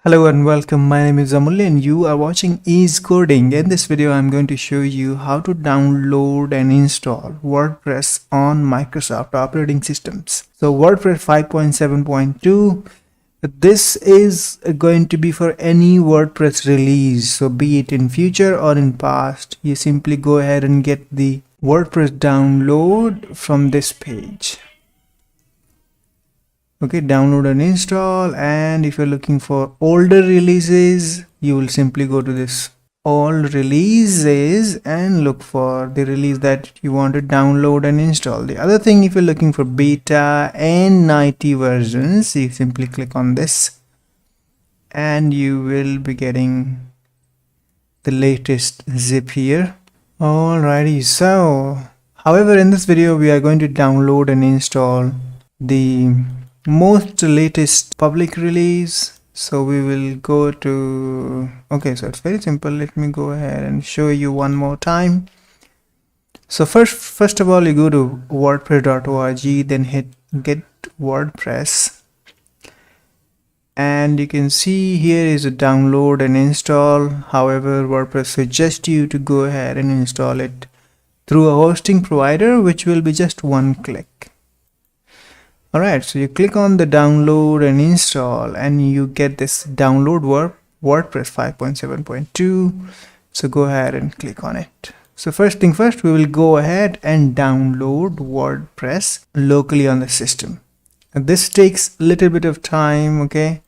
Hello and welcome. My name is Amulya and you are watching Ease Coding. In this video, I'm going to show you how to download and install WordPress on Microsoft operating systems. So WordPress 5.7.2, this is going to be for any WordPress release. So be it in future or in past, you simply go ahead and get the WordPress download from this page. Okay, download and install, and if you're looking for older releases, you will simply go to this all releases and look for the release that you want to download and install. The other thing, if you're looking for beta and 90 versions, you simply click on this and you will be getting the latest zip here. Alrighty, so however, in this video we are going to download and install the most latest public release. So we will go to, okay, so it's very simple. Let me go ahead and show you one more time. So first of all, you go to wordpress.org, then hit get WordPress, and you can see here is a download and install. However, WordPress suggests you to go ahead and install it through a hosting provider, which will be just one click. Alright, so you click on the download and install and you get this download WordPress 5.7.2. So go ahead and click on it. So first thing first, we will go ahead and download WordPress locally on the system. And this takes a little bit of time, okay?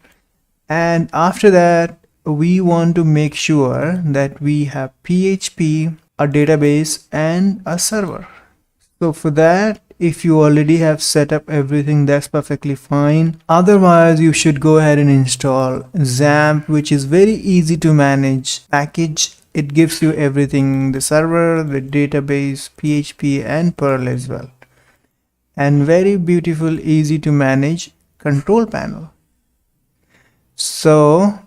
And after that, we want to make sure that we have PHP, a database, and a server. So for that, if you already have set up everything, that's perfectly fine. Otherwise, you should go ahead and install XAMPP, which is very easy to manage package. It gives you everything: the server, the database, PHP, and Perl as well. And very beautiful, easy to manage control panel. So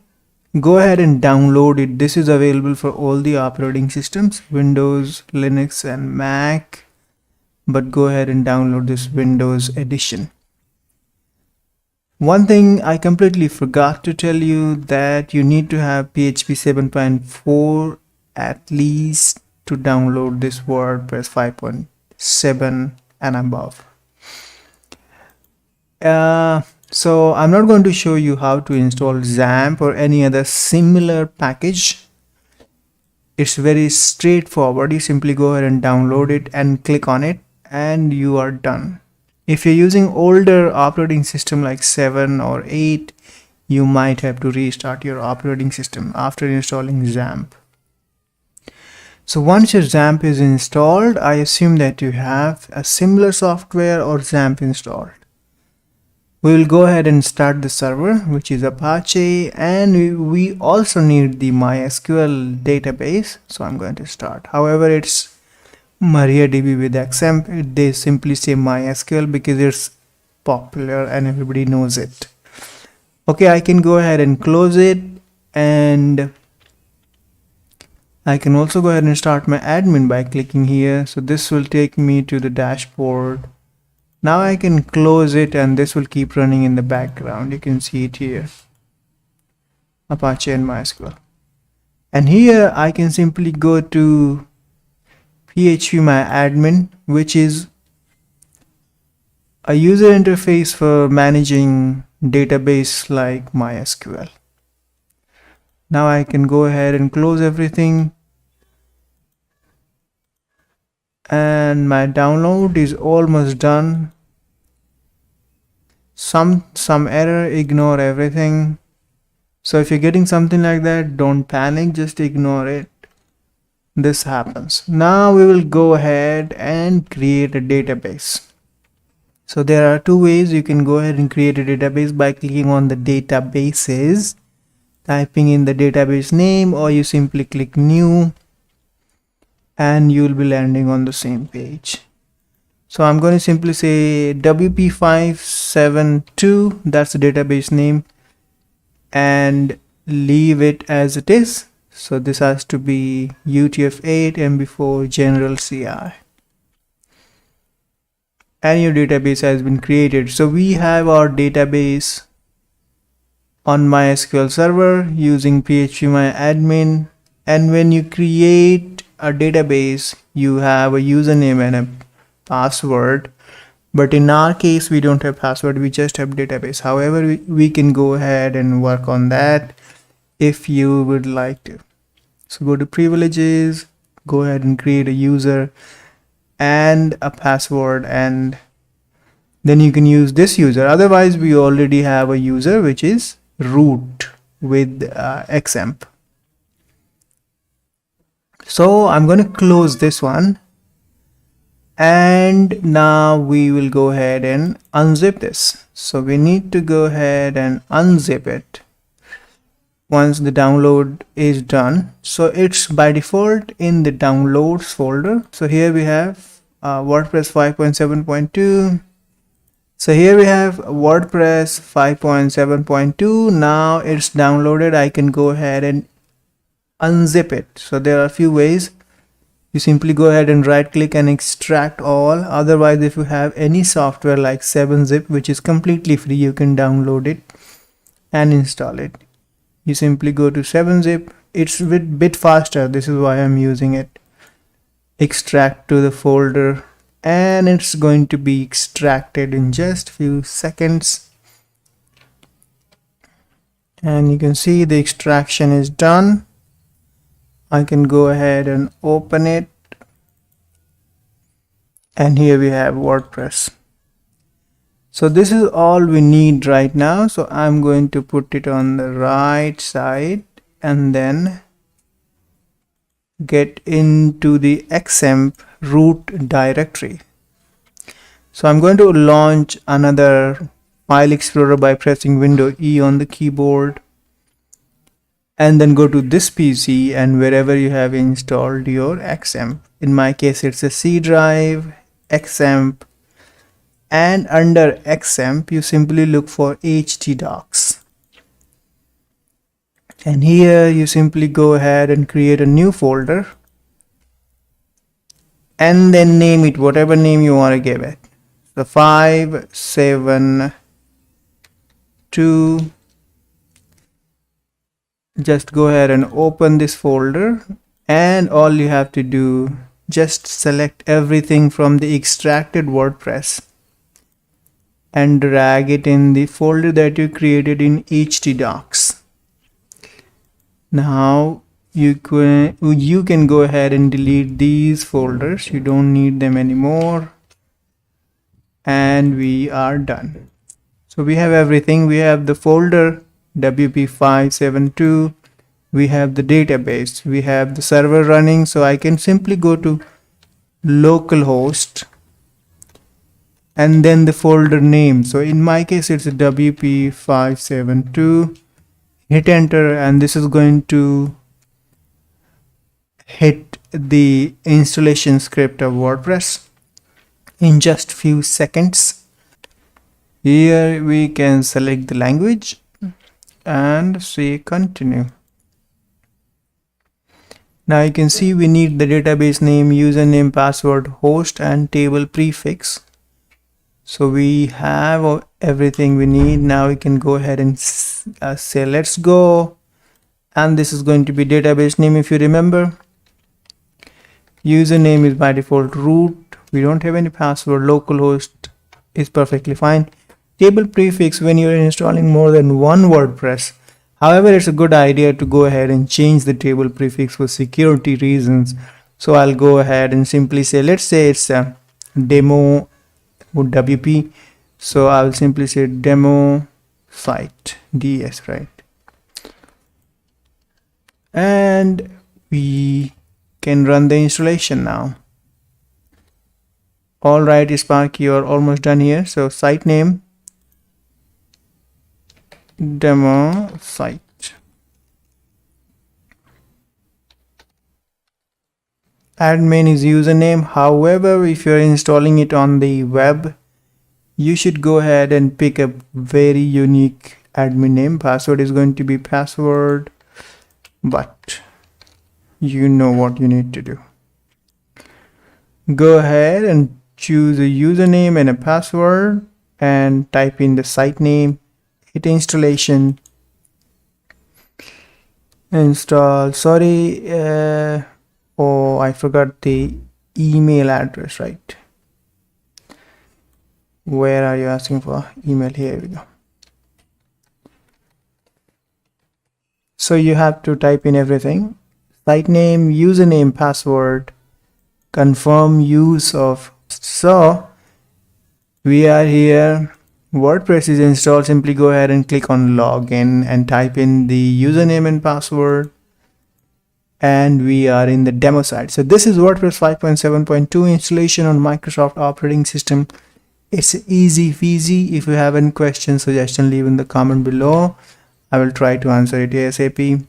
go ahead and download it. This is available for all the operating systems, Windows, Linux, and Mac. But go ahead and download this Windows edition. One thing I completely forgot to tell you, that you need to have PHP 7.4 at least to download this WordPress 5.7 and above. So I'm not going to show you how to install XAMPP or any other similar package. It's very straightforward. You simply go ahead and download it and click on it, and you are done. If you're using older operating system like 7 or 8, you might have to restart your operating system after installing XAMPP. So once your XAMPP is installed, I assume that you have a similar software or XAMPP installed. We will go ahead and start the server, which is Apache, and we also need the MySQL database. So I'm going to start. However, it's MariaDB with XAMPP. They simply say MySQL because it's popular and everybody knows it. Okay, I can go ahead and close it, and I can also go ahead and start my admin by clicking here. So this will take me to the dashboard. Now I can close it and this will keep running in the background. You can see it here, Apache and MySQL. And here I can simply go to PHP My Admin, which is a user interface for managing database like MySQL. Now I can go ahead and close everything, and my download is almost done. Some error, ignore everything. So if you're getting something like that, don't panic, just ignore it. This happens. Now we will go ahead and create a database. So there are two ways you can go ahead and create a database: by clicking on the databases, typing in the database name, or you simply click new and you will be landing on the same page. So I'm going to simply say WP572, that's the database name, and leave it as it is. So this has to be UTF-8 MB4 General CI. And your database has been created. So we have our database on MySQL server using phpMyAdmin. And when you create a database, you have a username and a password. But in our case, we don't have password, we just have database. However, we can go ahead and work on that if you would like to. So go to privileges, go ahead and create a user and a password, and then you can use this user. Otherwise, we already have a user which is root with xampp. So I'm going to close this one, and now we will go ahead and unzip this. So we need to go ahead and unzip it once the download is done. So it's by default in the downloads folder. So here we have WordPress 5.7.2. So here we have WordPress 5.7.2. Now it's downloaded. I can go ahead and unzip it. So there are a few ways. You simply go ahead and right click and extract all. Otherwise, if you have any software like 7-zip, which is completely free, you can download it and install it. You simply go to 7-zip. It's a bit faster. This is why I'm using it. Extract to the folder, and it's going to be extracted in just few seconds. And you can see the extraction is done. I can go ahead and open it, and here we have WordPress. So this is all we need right now. So I'm going to put it on the right side and then get into the xampp root directory. So I'm going to launch another file explorer by pressing Window E on the keyboard, and then go to this PC and wherever you have installed your xampp. In my case, it's a C drive, xampp, and under xampp you simply look for htdocs. And here you simply go ahead and create a new folder and then name it whatever name you want to give it. So 572. Just go ahead and open this folder, and all you have to do, just select everything from the extracted WordPress and drag it in the folder that you created in htdocs. Now you can go ahead and delete these folders. You don't need them anymore, and we are done. So we have everything. We have the folder WP572, we have the database, we have the server running. So I can simply go to localhost and then the folder name. So in my case, it's WP572. Hit enter, and this is going to hit the installation script of WordPress in just few seconds. Here we can select the language and say continue. Now you can see we need the database name, username, password, host, and table prefix. So we have everything we need. Now we can go ahead and say let's go, and this is going to be database name. If you remember, username is by default root. We don't have any password. Localhost is perfectly fine. Table prefix when you're installing more than one WordPress. However, it's a good idea to go ahead and change the table prefix for security reasons. So I'll go ahead and simply say, let's say it's a demo WP. So I'll simply say demo site DS, right? And we can run the installation now. All right, Spark, you're almost done here. So site name, demo site. Admin is username. However, if you're installing it on the web, you should go ahead and pick a very unique admin name. Password is going to be password, but you know what you need to do. Go ahead and choose a username and a password and type in the site name. Hit installation, Install, sorry, oh, I forgot the email address, right? Where are you asking for? Email, here we go. So you have to type in everything: site name, username, password, confirm use of. So we are here, WordPress is installed. Simply go ahead and click on login and type in the username and password, and we are in the demo site. So this is WordPress 5.7.2 installation on Microsoft operating system. It's easy peasy. If you have any questions, suggestion, leave in the comment below. I will try to answer it ASAP.